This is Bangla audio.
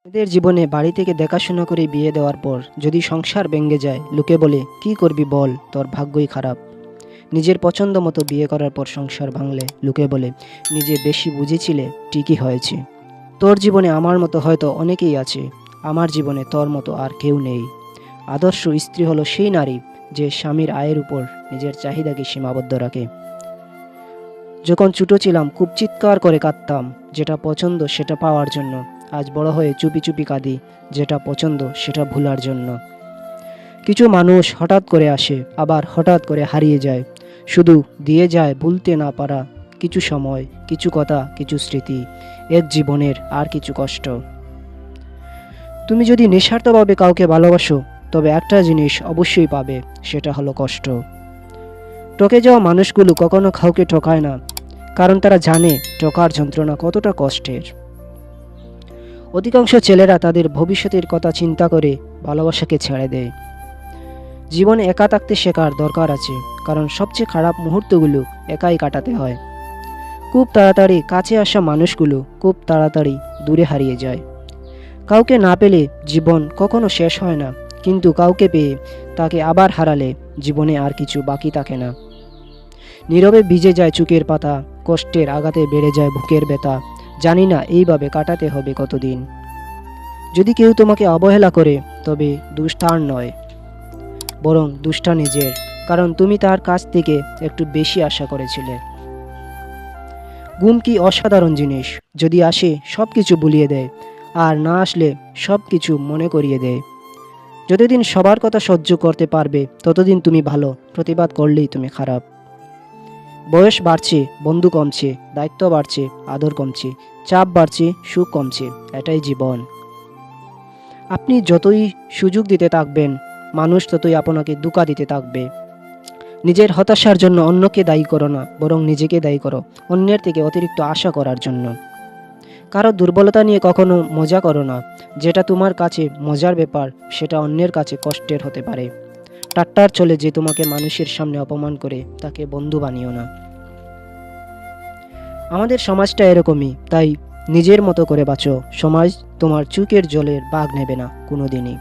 এদের জীবনে বাড়ি থেকে দেখাশোনা করে বিয়ে দেওয়ার পর যদি সংসার ভেঙে যায়, লোকে বলে কি করবি বল, তোর ভাগ্যই খারাপ। নিজের পছন্দ মতো বিয়ে করার পর সংসার ভাঙলে লোকে বলে নিজে বেশি বুঝেছিলে, ঠিকই হয়েছে। তোর জীবনে আমার মতো হয়তো অনেকেই আছে, আমার জীবনে তোর মতো আর কেউ নেই। আদর্শ স্ত্রী হলো সেই নারী যে স্বামীর আয়ের উপর নিজের চাহিদাকে সীমাবদ্ধ রাখে। যখন ছোট ছিলাম খুব চিৎকার করে কাঁদতাম, যেটা পছন্দ সেটা পাওয়ার জন্য। আজ বড় হয়ে চুপি চুপি কাঁদি, যেটা পছন্দ সেটা ভুলার জন্য। কিছু মানুষ হঠাৎ করে আসে, আবার হঠাৎ করে হারিয়ে যায়। শুধু দিয়ে যায় ভুলতে না পারা কিছু সময়, কিছু কথা, কিছু স্মৃতি, এক জীবনের আর কিছু কষ্ট। তুমি যদি নিঃস্বার্থভাবে কাউকে ভালোবাসো, তবে একটা জিনিস অবশ্যই পাবে, সেটা হলো কষ্ট। ঠকে যাওয়া মানুষগুলো কখনো কাউকে ঠকায় না, কারণ তারা জানে ঠকার যন্ত্রণা কতটা কষ্টের। অধিকাংশ ছেলেরা তাদের ভবিষ্যতের কথা চিন্তা করে ভালোবাসাকে ছেড়ে দেয়। জীবনে একা থাকতে শেখার দরকার আছে, কারণ সবচেয়ে খারাপ মুহূর্তগুলো একাই কাটাতে হয়। খুব তাড়াতাড়ি কাছে আসা মানুষগুলো খুব তাড়াতাড়ি দূরে হারিয়ে যায়। কাউকে না পেলে জীবন কখনো শেষ হয় না, কিন্তু কাউকে পেয়ে তাকে আবার হারালে জীবনে আর কিছু বাকি থাকে না। নীরবে ভিজে যায় চোখের পাতা, কষ্টের আঘাতে বেড়ে যায় বুকের ব্যথা। জানি না এইভাবে কাটাতে হবে কতদিন। যদি কেউ তোমাকে অবহেলা করে, তবে দোষ তার নয়, বরং দোষটা নিজের, কারণ তুমি তার কাছ থেকে একটু বেশি আশা করেছিলে। ঘুম কি অসাধারণ জিনিস, যদি আসে সব কিছু ভুলিয়ে দেয়, আর না আসলে সব কিছু মনে করিয়ে দেয়। যতদিন সবার কথা সহ্য করতে পারবে ততদিন তুমি ভালো, প্রতিবাদ করলেই তুমি খারাপ। বয়স বাড়ছে, বন্ধু কমছে, দায়িত্ব বাড়ছে, আদর কমছে, চাপ বাড়ছে, সুখ কমছে, এটাই জীবন। আপনি যতই সুযোগ দিতে থাকবেন, মানুষ ততই আপনাকে ধোঁকা দিতে থাকবে। নিজের হতাশার জন্য অন্যকে দায়ী করো না, বরং নিজেকে দায়ী করো অন্যের থেকে অতিরিক্ত আশা করার জন্য। কারো দুর্বলতা নিয়ে কখনো মজা করো না, যেটা তোমার কাছে মজার ব্যাপার সেটা অন্যের কাছে কষ্টের হতে পারে। ঠাট্টার চলে যে তোমাকে মানুষের সামনে অপমান করে, তাকে বন্ধু বানিও না। আমাদের সমাজটা এরকমই, তাই নিজের মতো করে বাঁচো। সমাজ তোমার চোখের জলের ভাগ নেবে না কোনোদিনই।